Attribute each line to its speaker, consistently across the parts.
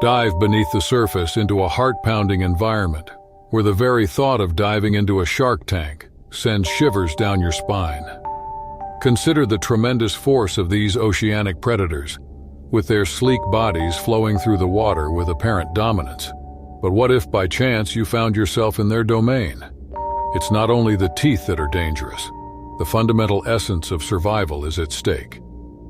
Speaker 1: Dive beneath the surface into a heart-pounding environment where the very thought of diving into a shark tank sends shivers down your spine. Consider the tremendous force of these oceanic predators, with their sleek bodies flowing through the water with apparent dominance. But what if by chance you found yourself in their domain? It's not only the teeth that are dangerous. The fundamental essence of survival is at stake.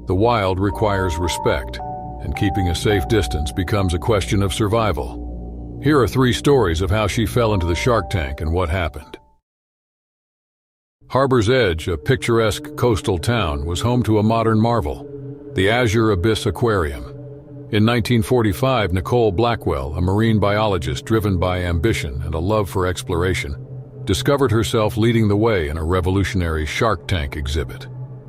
Speaker 1: The wild requires respect, and keeping a safe distance becomes a question of survival. Here are 3 stories of how she fell into the shark tank and what happened. Harbor's Edge, a picturesque coastal town, was home to a modern marvel, the Azure Abyss Aquarium. In 1945, Nicole Blackwell, a marine biologist driven by ambition and a love for exploration, discovered herself leading the way in a revolutionary shark tank exhibit.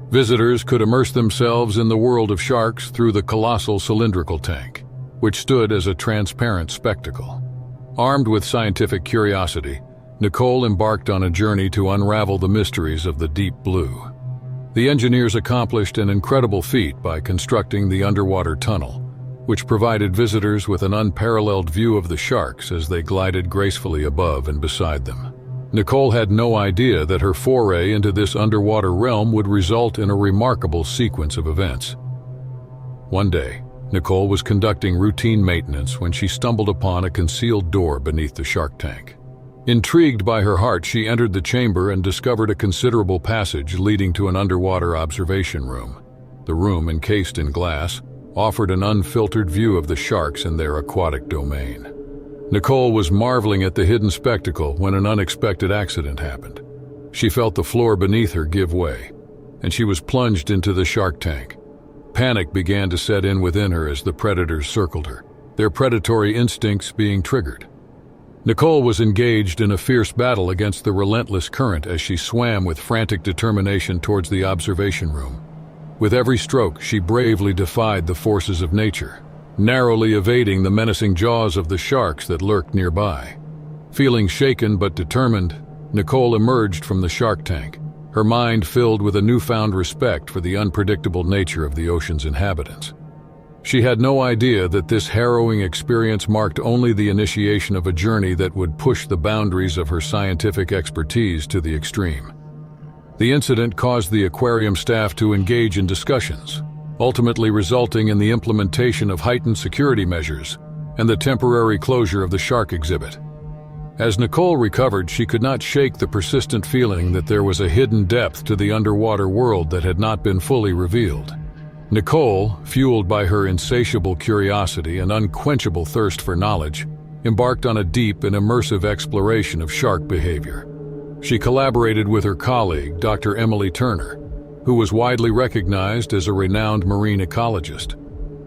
Speaker 1: Visitors could immerse themselves in the world of sharks through the colossal cylindrical tank, which stood as a transparent spectacle. Armed with scientific curiosity, Nicole embarked on a journey to unravel the mysteries of the deep blue. The engineers accomplished an incredible feat by constructing the underwater tunnel, which provided visitors with an unparalleled view of the sharks as they glided gracefully above and beside them. Nicole had no idea that her foray into this underwater realm would result in a remarkable sequence of events. One day, Nicole was conducting routine maintenance when she stumbled upon a concealed door beneath the shark tank. Intrigued by her heart, she entered the chamber and discovered a considerable passage leading to an underwater observation room. The room, encased in glass, offered an unfiltered view of the sharks in their aquatic domain. Nicole was marveling at the hidden spectacle when an unexpected accident happened. She felt the floor beneath her give way, and she was plunged into the shark tank. Panic began to set in within her as the predators circled her, their predatory instincts being triggered. Nicole was engaged in a fierce battle against the relentless current as she swam with frantic determination towards the observation room. With every stroke, she bravely defied the forces of nature, narrowly evading the menacing jaws of the sharks that lurked nearby. Feeling shaken but determined, Nicole emerged from the shark tank, her mind filled with a newfound respect for the unpredictable nature of the ocean's inhabitants. She had no idea that this harrowing experience marked only the initiation of a journey that would push the boundaries of her scientific expertise to the extreme. The incident caused the aquarium staff to engage in discussions, ultimately resulting in the implementation of heightened security measures and the temporary closure of the shark exhibit. As Nicole recovered, she could not shake the persistent feeling that there was a hidden depth to the underwater world that had not been fully revealed. Nicole, fueled by her insatiable curiosity and unquenchable thirst for knowledge, embarked on a deep and immersive exploration of shark behavior. She collaborated with her colleague, Dr. Emily Turner, who was widely recognized as a renowned marine ecologist.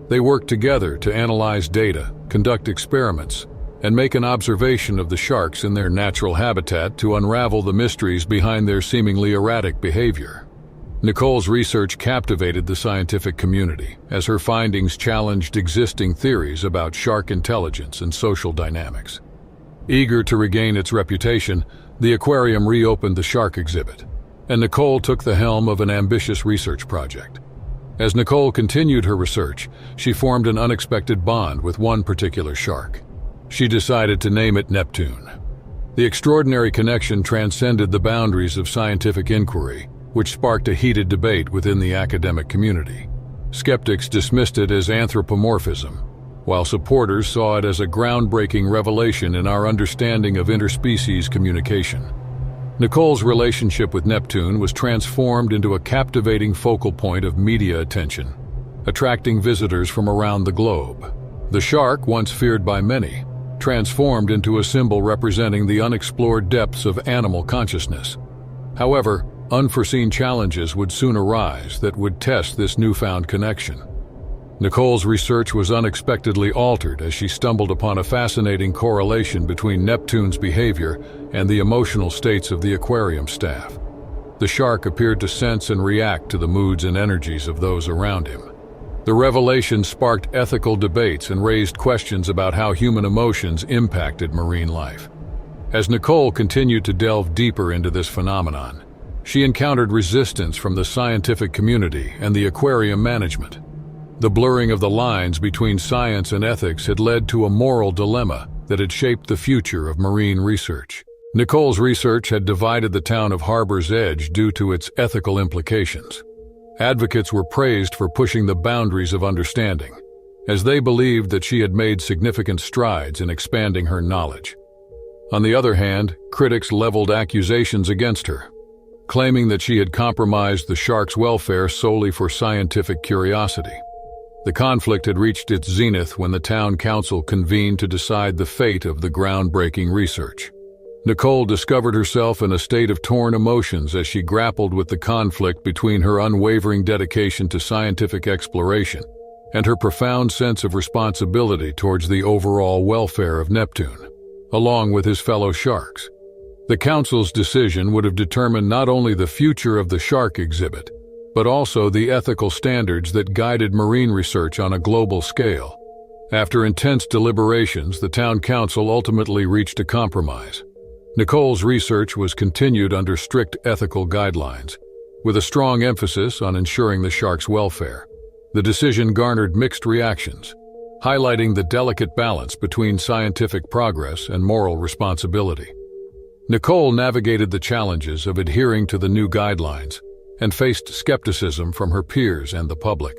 Speaker 1: They worked together to analyze data, conduct experiments, and make an observation of the sharks in their natural habitat to unravel the mysteries behind their seemingly erratic behavior. Nicole's research captivated the scientific community as her findings challenged existing theories about shark intelligence and social dynamics. Eager to regain its reputation, the aquarium reopened the shark exhibit, and Nicole took the helm of an ambitious research project. As Nicole continued her research, she formed an unexpected bond with one particular shark. She decided to name it Neptune. The extraordinary connection transcended the boundaries of scientific inquiry, which sparked a heated debate within the academic community. Skeptics dismissed it as anthropomorphism, while supporters saw it as a groundbreaking revelation in our understanding of interspecies communication. Nicole's relationship with Neptune was transformed into a captivating focal point of media attention, attracting visitors from around the globe. The shark, once feared by many, transformed into a symbol representing the unexplored depths of animal consciousness. However, unforeseen challenges would soon arise that would test this newfound connection. Nicole's research was unexpectedly altered as she stumbled upon a fascinating correlation between Neptune's behavior and the emotional states of the aquarium staff. The shark appeared to sense and react to the moods and energies of those around him. The revelation sparked ethical debates and raised questions about how human emotions impacted marine life. As Nicole continued to delve deeper into this phenomenon, she encountered resistance from the scientific community and the aquarium management. The blurring of the lines between science and ethics had led to a moral dilemma that had shaped the future of marine research. Nicole's research had divided the town of Harbor's Edge due to its ethical implications. Advocates were praised for pushing the boundaries of understanding, as they believed that she had made significant strides in expanding her knowledge. On the other hand, critics leveled accusations against her, claiming that she had compromised the shark's welfare solely for scientific curiosity. The conflict had reached its zenith when the town council convened to decide the fate of the groundbreaking research. Nicole discovered herself in a state of torn emotions as she grappled with the conflict between her unwavering dedication to scientific exploration and her profound sense of responsibility towards the overall welfare of Neptune, along with his fellow sharks. The council's decision would have determined not only the future of the shark exhibit, but also the ethical standards that guided marine research on a global scale. After intense deliberations, the town council ultimately reached a compromise. Nicole's research was continued under strict ethical guidelines, with a strong emphasis on ensuring the shark's welfare. The decision garnered mixed reactions, highlighting the delicate balance between scientific progress and moral responsibility. Nicole navigated the challenges of adhering to the new guidelines and faced skepticism from her peers and the public.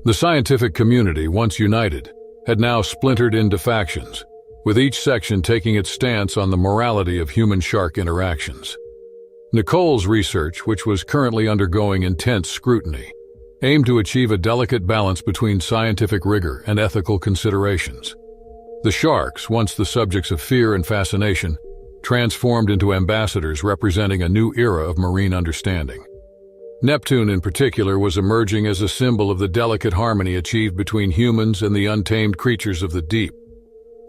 Speaker 1: The scientific community, once united, had now splintered into factions, with each section taking its stance on the morality of human-shark interactions. Nicole's research, which was currently undergoing intense scrutiny, aimed to achieve a delicate balance between scientific rigor and ethical considerations. The sharks, once the subjects of fear and fascination, transformed into ambassadors representing a new era of marine understanding. Neptune, in particular, was emerging as a symbol of the delicate harmony achieved between humans and the untamed creatures of the deep.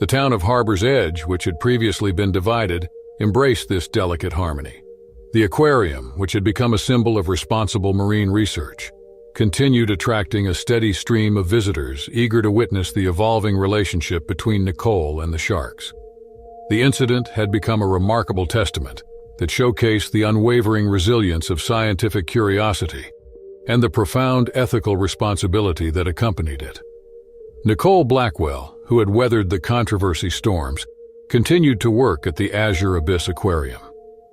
Speaker 1: The town of Harbor's Edge, which had previously been divided, embraced this delicate harmony. The aquarium, which had become a symbol of responsible marine research, continued attracting a steady stream of visitors eager to witness the evolving relationship between Nicole and the sharks. The incident had become a remarkable testament that showcased the unwavering resilience of scientific curiosity and the profound ethical responsibility that accompanied it. Nicole Blackwell, who had weathered the controversy storms, continued to work at the Azure Abyss Aquarium.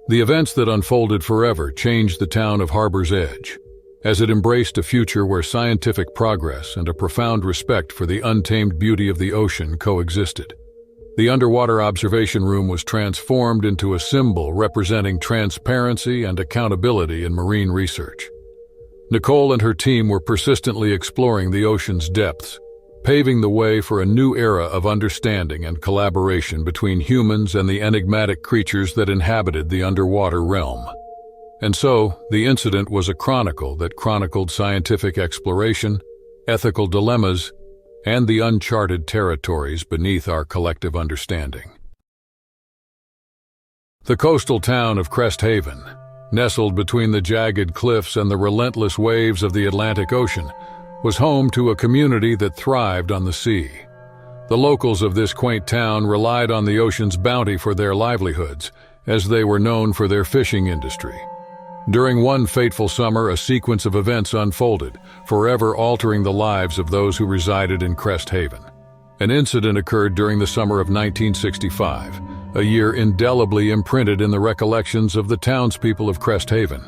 Speaker 1: The events that unfolded forever changed the town of Harbor's Edge, as it embraced a future where scientific progress and a profound respect for the untamed beauty of the ocean coexisted. The underwater observation room was transformed into a symbol representing transparency and accountability in marine research. Nicole and her team were persistently exploring the ocean's depths, paving the way for a new era of understanding and collaboration between humans and the enigmatic creatures that inhabited the underwater realm. And so, the incident was a chronicle that chronicled scientific exploration, ethical dilemmas, and the uncharted territories beneath our collective understanding. The coastal town of Crest Haven, nestled between the jagged cliffs and the relentless waves of the Atlantic Ocean, was home to a community that thrived on the sea. The locals of this quaint town relied on the ocean's bounty for their livelihoods, as they were known for their fishing industry. During one fateful summer, a sequence of events unfolded, forever altering the lives of those who resided in Crest Haven. An incident occurred during the summer of 1965, a year indelibly imprinted in the recollections of the townspeople of Crest Haven.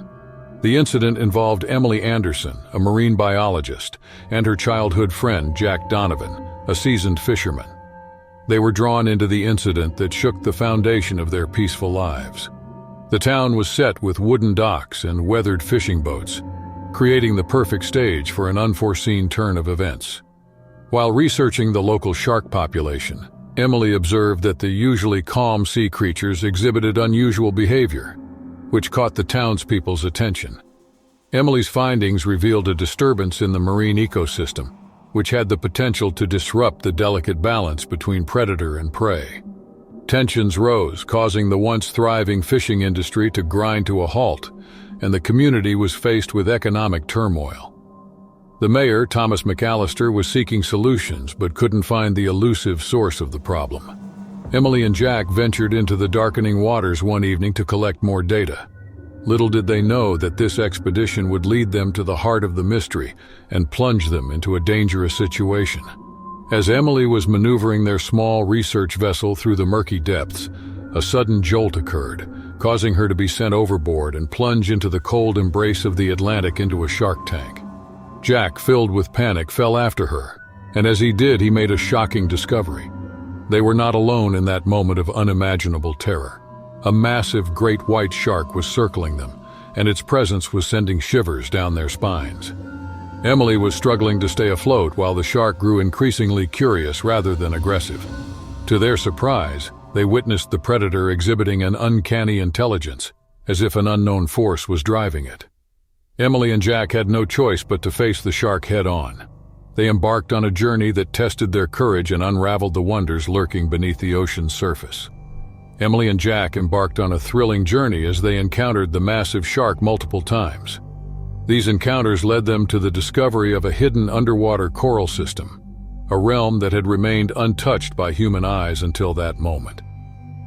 Speaker 1: The incident involved Emily Anderson, a marine biologist, and her childhood friend Jack Donovan, a seasoned fisherman. They were drawn into the incident that shook the foundation of their peaceful lives. The town was set with wooden docks and weathered fishing boats, creating the perfect stage for an unforeseen turn of events. While researching the local shark population, Emily observed that the usually calm sea creatures exhibited unusual behavior, which caught the townspeople's attention. Emily's findings revealed a disturbance in the marine ecosystem, which had the potential to disrupt the delicate balance between predator and prey. Tensions rose, causing the once thriving fishing industry to grind to a halt, and the community was faced with economic turmoil. The mayor, Thomas McAllister, was seeking solutions but couldn't find the elusive source of the problem. Emily and Jack ventured into the darkening waters one evening to collect more data. Little did they know that this expedition would lead them to the heart of the mystery and plunge them into a dangerous situation. As Emily was maneuvering their small research vessel through the murky depths, a sudden jolt occurred, causing her to be sent overboard and plunge into the cold embrace of the Atlantic into a shark tank. Jack, filled with panic, fell after her, and as he did, he made a shocking discovery. They were not alone in that moment of unimaginable terror. A massive great white shark was circling them, and its presence was sending shivers down their spines. Emily was struggling to stay afloat while the shark grew increasingly curious rather than aggressive. To their surprise, they witnessed the predator exhibiting an uncanny intelligence, as if an unknown force was driving it. Emily and Jack had no choice but to face the shark head-on. They embarked on a journey that tested their courage and unraveled the wonders lurking beneath the ocean's surface. Emily and Jack embarked on a thrilling journey as they encountered the massive shark multiple times. These encounters led them to the discovery of a hidden underwater coral system, a realm that had remained untouched by human eyes until that moment.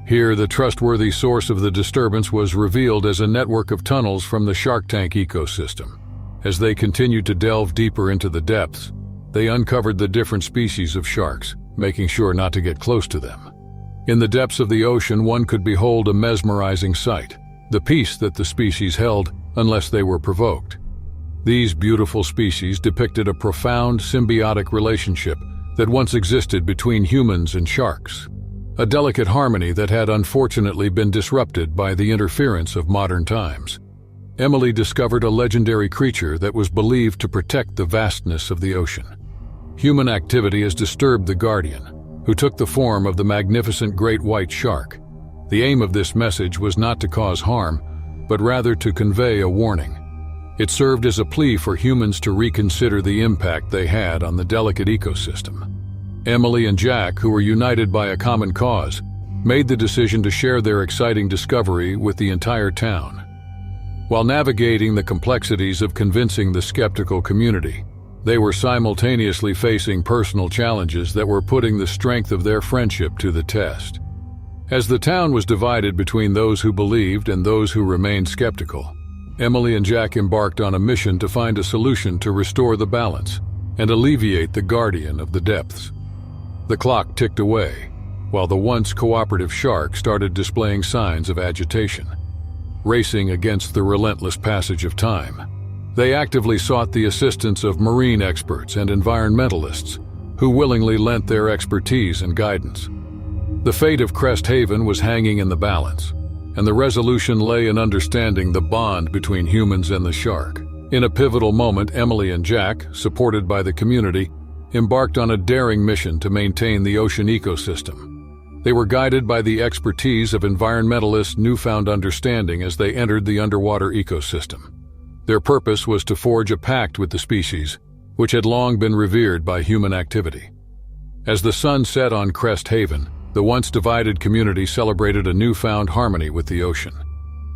Speaker 1: Here, the trustworthy source of the disturbance was revealed as a network of tunnels from the shark tank ecosystem. As they continued to delve deeper into the depths, they uncovered the different species of sharks, making sure not to get close to them. In the depths of the ocean, one could behold a mesmerizing sight, the peace that the species held unless they were provoked. These beautiful species depicted a profound symbiotic relationship that once existed between humans and sharks, a delicate harmony that had unfortunately been disrupted by the interference of modern times. Emily discovered a legendary creature that was believed to protect the vastness of the ocean. Human activity has disturbed the guardian, who took the form of the magnificent great white shark. The aim of this message was not to cause harm, but rather to convey a warning. It served as a plea for humans to reconsider the impact they had on the delicate ecosystem. Emily and Jack, who were united by a common cause, made the decision to share their exciting discovery with the entire town. While navigating the complexities of convincing the skeptical community, they were simultaneously facing personal challenges that were putting the strength of their friendship to the test. As the town was divided between those who believed and those who remained skeptical, Emily and Jack embarked on a mission to find a solution to restore the balance and alleviate the guardian of the depths. The clock ticked away, while the once cooperative shark started displaying signs of agitation. Racing against the relentless passage of time, they actively sought the assistance of marine experts and environmentalists, who willingly lent their expertise and guidance. The fate of Crest Haven was hanging in the balance, and the resolution lay in understanding the bond between humans and the shark. In a pivotal moment, Emily and Jack, supported by the community, embarked on a daring mission to maintain the ocean ecosystem. They were guided by the expertise of environmentalists' newfound understanding as they entered the underwater ecosystem. Their purpose was to forge a pact with the species, which had long been revered by human activity. As the sun set on Crest Haven, the once divided community celebrated a newfound harmony with the ocean.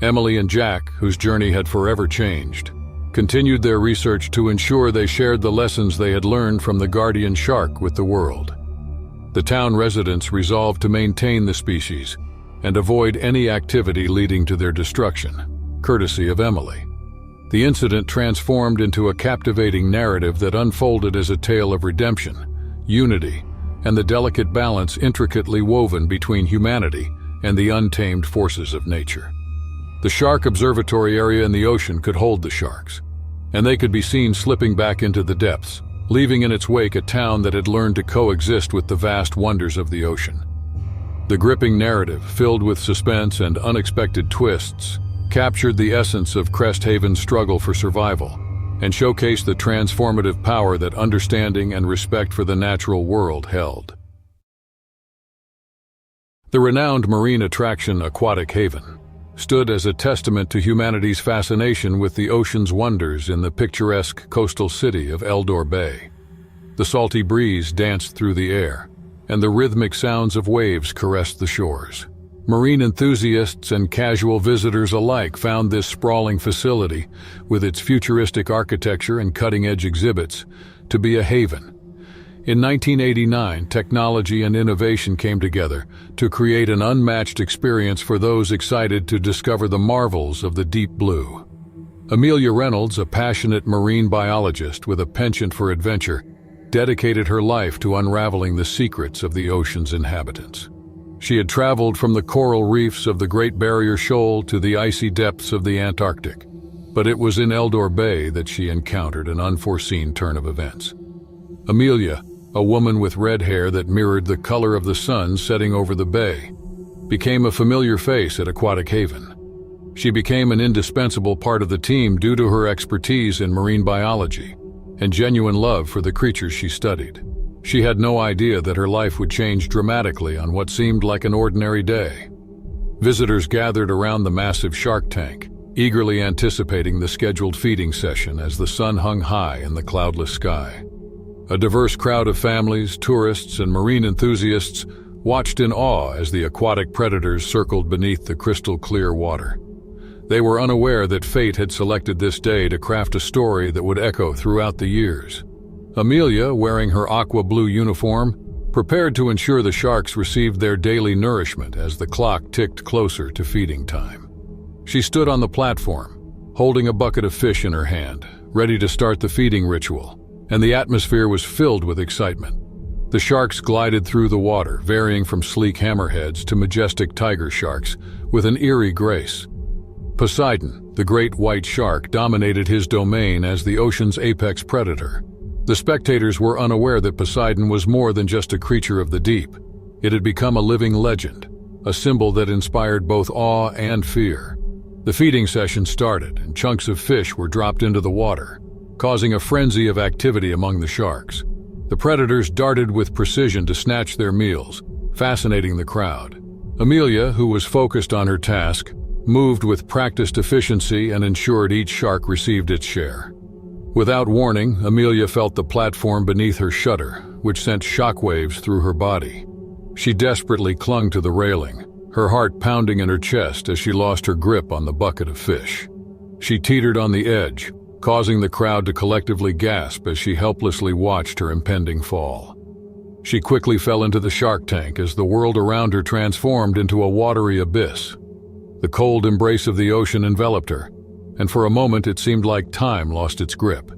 Speaker 1: Emily and Jack, whose journey had forever changed, continued their research to ensure they shared the lessons they had learned from the guardian shark with the world. The town residents resolved to maintain the species and avoid any activity leading to their destruction, courtesy of Emily. The incident transformed into a captivating narrative that unfolded as a tale of redemption, unity, and the delicate balance intricately woven between humanity and the untamed forces of nature. The shark observatory area in the ocean could hold the sharks, and they could be seen slipping back into the depths, leaving in its wake a town that had learned to coexist with the vast wonders of the ocean. The gripping narrative, filled with suspense and unexpected twists, captured the essence of Crest Haven's struggle for survival and showcased the transformative power that understanding and respect for the natural world held. The renowned marine attraction Aquatic Haven stood as a testament to humanity's fascination with the ocean's wonders in the picturesque coastal city of Eldor Bay. The salty breeze danced through the air, and the rhythmic sounds of waves caressed the shores. Marine enthusiasts and casual visitors alike found this sprawling facility, with its futuristic architecture and cutting-edge exhibits, to be a haven. In 1989, technology and innovation came together to create an unmatched experience for those excited to discover the marvels of the deep blue. Amelia Reynolds, a passionate marine biologist with a penchant for adventure, dedicated her life to unraveling the secrets of the ocean's inhabitants. She had traveled from the coral reefs of the Great Barrier Shoal to the icy depths of the Antarctic, but it was in Eldor Bay that she encountered an unforeseen turn of events. Amelia, a woman with red hair that mirrored the color of the sun setting over the bay, became a familiar face at Aquatic Haven. She became an indispensable part of the team due to her expertise in marine biology and genuine love for the creatures she studied. She had no idea that her life would change dramatically on what seemed like an ordinary day. Visitors gathered around the massive shark tank, eagerly anticipating the scheduled feeding session as the sun hung high in the cloudless sky. A diverse crowd of families, tourists, and marine enthusiasts watched in awe as the aquatic predators circled beneath the crystal-clear water. They were unaware that fate had selected this day to craft a story that would echo throughout the years. Amelia, wearing her aqua blue uniform, prepared to ensure the sharks received their daily nourishment as the clock ticked closer to feeding time. She stood on the platform, holding a bucket of fish in her hand, ready to start the feeding ritual, and the atmosphere was filled with excitement. The sharks glided through the water, varying from sleek hammerheads to majestic tiger sharks, with an eerie grace. Poseidon, the great white shark, dominated his domain as the ocean's apex predator. The spectators were unaware that Poseidon was more than just a creature of the deep. It had become a living legend, a symbol that inspired both awe and fear. The feeding session started, and chunks of fish were dropped into the water, causing a frenzy of activity among the sharks. The predators darted with precision to snatch their meals, fascinating the crowd. Amelia, who was focused on her task, moved with practiced efficiency and ensured each shark received its share. Without warning, Amelia felt the platform beneath her shudder, which sent shockwaves through her body. She desperately clung to the railing, her heart pounding in her chest as she lost her grip on the bucket of fish. She teetered on the edge, causing the crowd to collectively gasp as she helplessly watched her impending fall. She quickly fell into the shark tank as the world around her transformed into a watery abyss. The cold embrace of the ocean enveloped her, and for a moment it seemed like time lost its grip.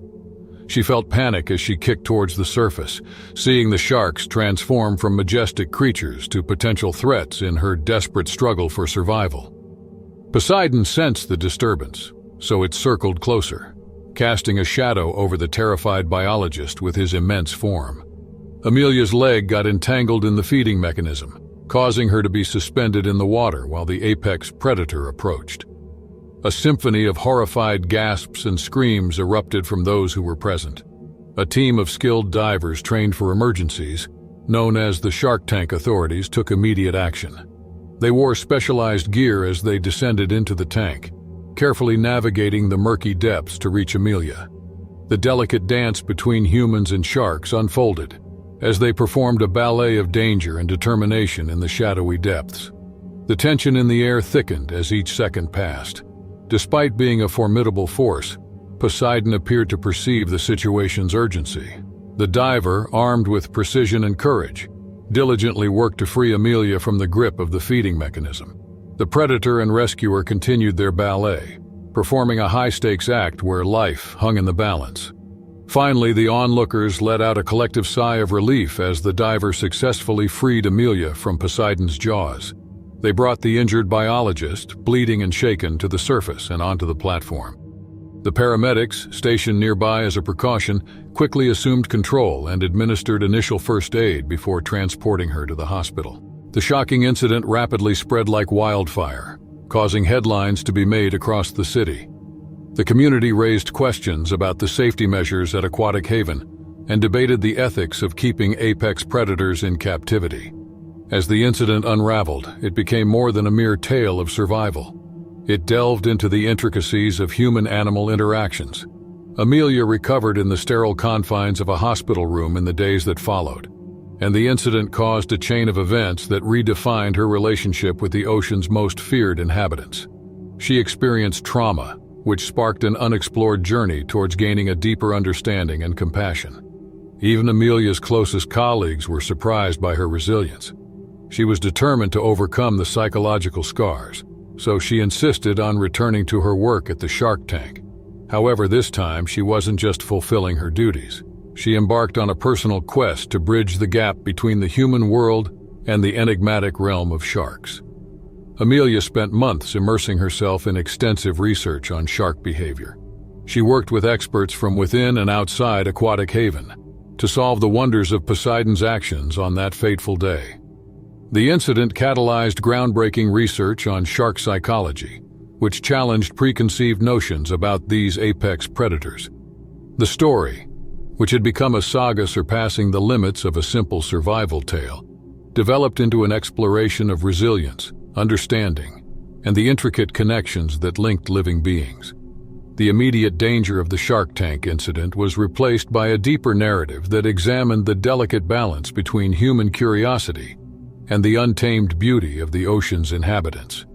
Speaker 1: She felt panic as she kicked towards the surface, seeing the sharks transform from majestic creatures to potential threats in her desperate struggle for survival. Poseidon sensed the disturbance, so it circled closer, casting a shadow over the terrified biologist with his immense form. Amelia's leg got entangled in the feeding mechanism, causing her to be suspended in the water while the apex predator approached. A symphony of horrified gasps and screams erupted from those who were present. A team of skilled divers trained for emergencies, known as the Shark Tank Authorities, took immediate action. They wore specialized gear as they descended into the tank, carefully navigating the murky depths to reach Amelia. The delicate dance between humans and sharks unfolded, as they performed a ballet of danger and determination in the shadowy depths. The tension in the air thickened as each second passed. Despite being a formidable force, Poseidon appeared to perceive the situation's urgency. The diver, armed with precision and courage, diligently worked to free Amelia from the grip of the feeding mechanism. The predator and rescuer continued their ballet, performing a high-stakes act where life hung in the balance. Finally, the onlookers let out a collective sigh of relief as the diver successfully freed Amelia from Poseidon's jaws. They brought the injured biologist, bleeding and shaken, to the surface and onto the platform. The paramedics, stationed nearby as a precaution, quickly assumed control and administered initial first aid before transporting her to the hospital. The shocking incident rapidly spread like wildfire, causing headlines to be made across the city. The community raised questions about the safety measures at Aquatic Haven and debated the ethics of keeping apex predators in captivity. As the incident unraveled, it became more than a mere tale of survival. It delved into the intricacies of human-animal interactions. Amelia recovered in the sterile confines of a hospital room in the days that followed, and the incident caused a chain of events that redefined her relationship with the ocean's most feared inhabitants. She experienced trauma, which sparked an unexplored journey towards gaining a deeper understanding and compassion. Even Amelia's closest colleagues were surprised by her resilience. She was determined to overcome the psychological scars, so she insisted on returning to her work at the shark tank. However, this time she wasn't just fulfilling her duties. She embarked on a personal quest to bridge the gap between the human world and the enigmatic realm of sharks. Amelia spent months immersing herself in extensive research on shark behavior. She worked with experts from within and outside Aquatic Haven to solve the wonders of Poseidon's actions on that fateful day. The incident catalyzed groundbreaking research on shark psychology, which challenged preconceived notions about these apex predators. The story, which had become a saga surpassing the limits of a simple survival tale, developed into an exploration of resilience, understanding, and the intricate connections that linked living beings. The immediate danger of the Shark Tank incident was replaced by a deeper narrative that examined the delicate balance between human curiosity and the untamed beauty of the ocean's inhabitants.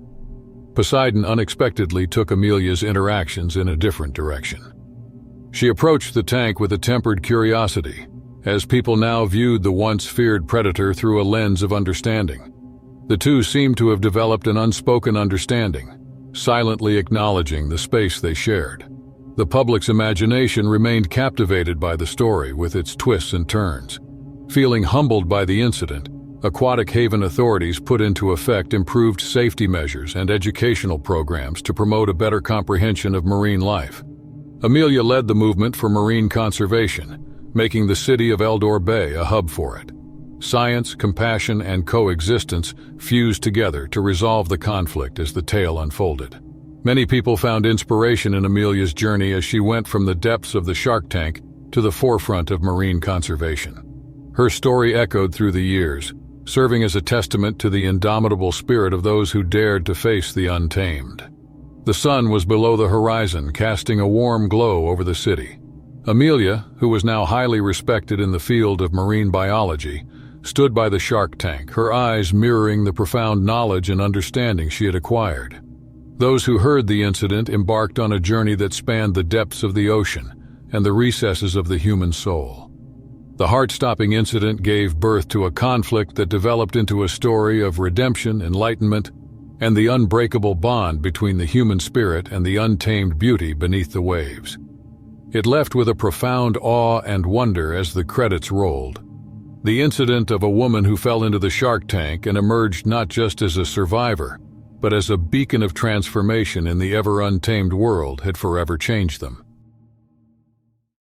Speaker 1: Poseidon unexpectedly took Amelia's interactions in a different direction. She approached the tank with a tempered curiosity, as people now viewed the once feared predator through a lens of understanding. The two seemed to have developed an unspoken understanding, silently acknowledging the space they shared. The public's imagination remained captivated by the story with its twists and turns. Feeling humbled by the incident, Aquatic Haven authorities put into effect improved safety measures and educational programs to promote a better comprehension of marine life. Amelia led the movement for marine conservation, making the city of Eldor Bay a hub for it. Science, compassion, and coexistence fused together to resolve the conflict as the tale unfolded. Many people found inspiration in Amelia's journey as she went from the depths of the shark tank to the forefront of marine conservation. Her story echoed through the years, serving as a testament to the indomitable spirit of those who dared to face the untamed. The sun was below the horizon, casting a warm glow over the city. Amelia, who was now highly respected in the field of marine biology, stood by the shark tank, her eyes mirroring the profound knowledge and understanding she had acquired. Those who heard the incident embarked on a journey that spanned the depths of the ocean and the recesses of the human soul. The heart-stopping incident gave birth to a conflict that developed into a story of redemption, enlightenment, and the unbreakable bond between the human spirit and the untamed beauty beneath the waves. It left with a profound awe and wonder as the credits rolled. The incident of a woman who fell into the shark tank and emerged not just as a survivor, but as a beacon of transformation in the ever-untamed world had forever changed them.